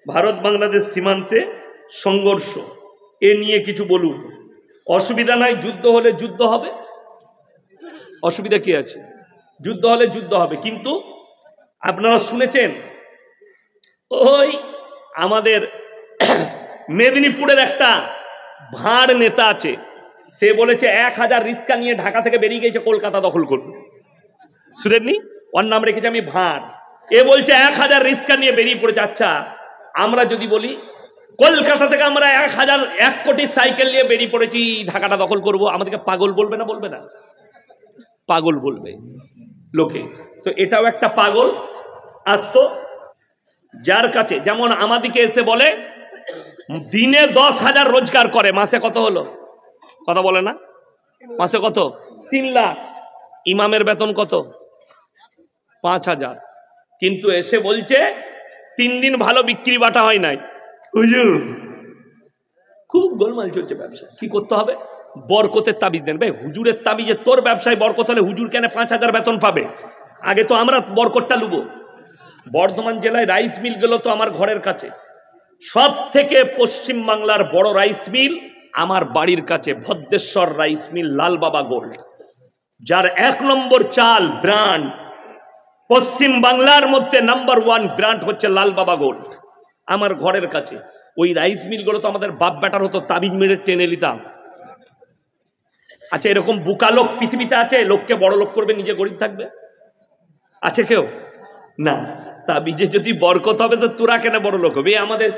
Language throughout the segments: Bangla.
ভারত বাংলাদেশ সীমান্তে সংঘর্ষ এ নিয়ে কিছু বলুন। অসুবিধা নাই, যুদ্ধ হলে যুদ্ধ হবে, অসুবিধা কি আছে? যুদ্ধ হলে যুদ্ধ হবে। কিন্তু আপনারা শুনেছেন ওই আমাদের মেদিনীপুরের একটা ভাঁড় নেতা আছে, সে বলেছে 1000 রিস্কা নিয়ে ঢাকা থেকে বেরিয়ে গেছে কলকাতা দখল করবে। শুনেননি? ওর নাম রেখেছে আমি ভাঁড়। এ বলছে 1000 রিস্কা নিয়ে বেরিয়ে পড়েছে। আচ্ছা, আমরা যদি বলি কলকাতা থেকে আমরা 1 কোটি সাইকেল নিয়ে বেরিয়ে পড়েছি ঢাকাটা দখল করব, আমাদেরকে পাগল বলবে না? বলবে না? পাগল বলবে লোকে। তো এটাও একটা পাগল আসতো, যার কাছে যেমন আমাদেরকে এসে বলে দিনে 10,000 রোজগার করে, মাসে কত হলো? কথা বলে না? মাসে কত? 3 লাখ। ইমামের বেতন কত? 5,000। কিন্তু এসে বলছে 3 দিন ভালো বিক্রি বাটা হয় নাই। হুজুর খুব গোলমাল চলছে ব্যবসা, কি করতে হবে? বরকতের তাবিজ দেন। ভাই হুজুরের তাবিজে তোর ব্যবসায় বরকত হলে হুজুর কেন 5,000 বেতন পাবে? আগে তো আমরা বরকতটা লুবো। বর্ধমান জেলায় রাইস মিল গুলো তো আমার ঘরের কাছে, সব থেকে পশ্চিম বাংলার বড় রাইস মিল আমার বাড়ির কাছে ভদ্রেশ্বর রাইস মিল, লাল বাবা গোল্ড, যার 1 নম্বর চাল ব্র্যান্ড পশ্চিম বাংলার মধ্যে নাম্বার 1 ব্র্যান্ড হচ্ছে লাল বাবা গোল্ড, আমার ঘরের কাছে। ওই রাইস মিল গুলো তো আমাদের বাপ বেটার হতো, তাবিজ মেরে টেনে নিতাম। আচ্ছা, এরকম বুকা লোক পৃথিবীতে আছে? লোককে বড় লোক করবে, নিজে গরিব থাকবে? আছে কেউ? না। তাবিজে যদি বরকত হবে তো তোরা কেন বড় লোক হবে? আমাদের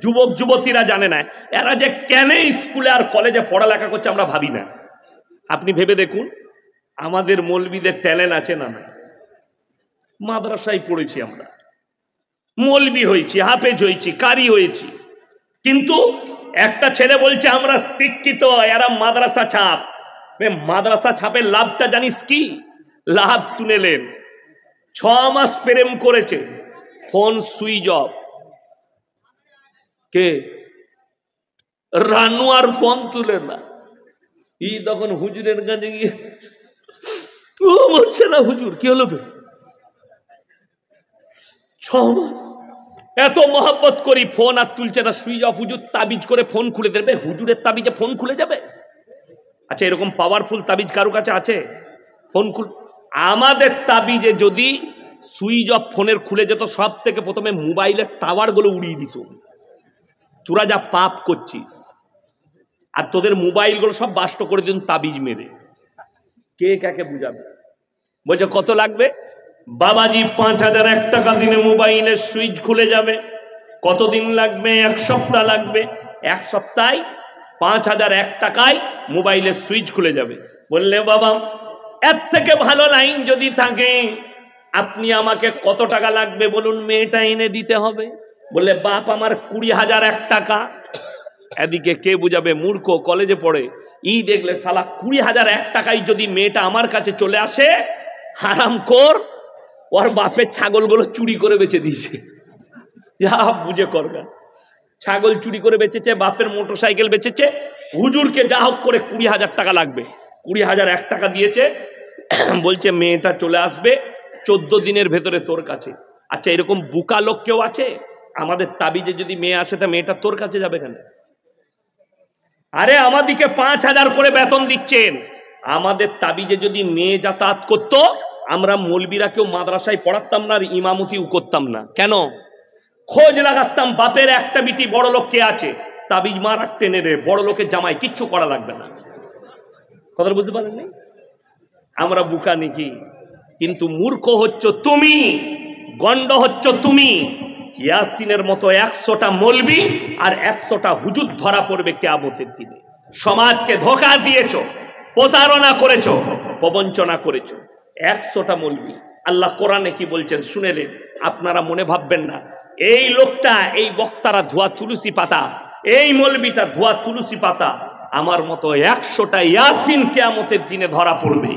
যুবক যুবতীরা জানে না, এরা যে কেন স্কুলে আর কলেজে পড়ালেখা করছে আমরা ভাবি না। আপনি ভেবে দেখুন, আমাদের মৌলবীদের ট্যালেন্ট আছে না? মাদ্রাসায় পড়েছি আমরা, মৌলবী হয়েছি, হাফেজ হয়েছি, কারি হয়েছি, কিন্তু একটা ছেলে বলছে আমরা শিক্ষিত, এরা মাদ্রাসা ছাপ। মাদ্রাসা ছাপের লাভটা জানিস কি? লাভ শুনেলেন, 6 মাস প্রেম করেছে, ফোন সুইচ অফ। কে? রানু আর ফোন তুলে না। তখন হুজুরের কাছে গিয়ে ও বলছে না, হুজুর কি হলো? 6 মাস এত মহব্বত করি, ফোন আর তুলছে না, সুইচ অফ। হুজুর তাবিজ করে ফোন খুলে দেবে? হুজুরের তাবিজে ফোন খুলে যাবে? আচ্ছা, এরকম পাওয়ারফুল তাবিজ কারো কাছে আছে? ফোন খুল। আমাদের তাবিজে যদি সুইচ অফ ফোনের খুলে যেত, সব থেকে প্রথমে মোবাইলের টাওয়ার গুলো উড়িয়ে দিত। তোরা যা পাপ করছিস, আর তোদের মোবাইল গুলো সব বাস্ট করে দিন তাবিজ মেরে। কে কাকে বুঝাবে? বলছে কত লাগবে? বাবাজি 5,001 টাকা দিনে মোবাইলের সুইচ খুলে যাবে। কতদিন লাগবে? 1 সপ্তাহ লাগবে। 1 সপ্তাহে 5,001 টাকায় মোবাইলের সুইচ খুলে যাবে। বললে বাবা এর থেকে ভালো লাইন যদি থাকে আপনি আমাকে কত টাকা লাগবে বলুন, মেয়েটা এনে দিতে হবে। বললে বাপ আমার 20,001 টাকা। এদিকে কে বুঝাবে? মূর্খ, কলেজে পড়ে। দেখলে শালা 20,001 টাকায় যদি মেয়েটা আমার কাছে চলে আসে, হারামখোর, ওর বাপের ছাগলগুলো চুরি করে বেচে দিয়েছে। যা বুঝে করবে। ছাগল চুরি করে বেচেছে, বাপের মোটরসাইকেল বেচেছে, হুজুরকে যা হোক করে 20,000 টাকা লাগবে। 20,001 টাকা দিয়েছে, বলছে মেয়েটা চলে আসবে 14 দিনের ভেতরে তোর কাছে। আচ্ছা, এরকম বুকা লোক কেউ আছে? আমাদের তাবিজে যদি মেয়ে আসে তা মেয়েটা তোর কাছে যাবে কেন? আরে আমাদিকে 5,000 করে বেতন দিচ্ছেন, আমাদের তাবিজে যদি মেয়ে যাতায়াত করতো, আমরা মৌলবীরা কেউ মাদ্রাসায় পড়াতাম না আর ইমামতিও করতাম না। কেন? খোঁজ লাগাতাম বাপের একটা বিটি বড় লোক কে আছে, তাবিজ মার আর টেনে রে, বড় লোকের জামাই, কিচ্ছু করা লাগবে না। কথা বুঝতে পারেননি? আমরা বুকা নাকি? কিন্তু মূর্খ হচ্ছ তুমি, গন্ড হচ্ছ তুমি। ইয়াসিনের মতো 100টা মৌলবী আর 100টা হুজুর ধরা পড়বে কিয়ামতের দিনে। সমাজকে ধোঁকা দিয়েছো, প্রতারণা করেছো, প্রবঞ্চনা করেছো। 100টা মৌলবী। আল্লাহ কোরআনে কি বলছেন শুনেলেন? আপনারা মনে ভাববেন না এই লোকটা, এই বক্তারা ধোয়া তুলসী পাতা, এই মৌলবীটা ধোয়া তুলসী পাতা। আমার মতো 100টা ইয়াসিন কিয়ামতের দিনে ধরা পড়বে।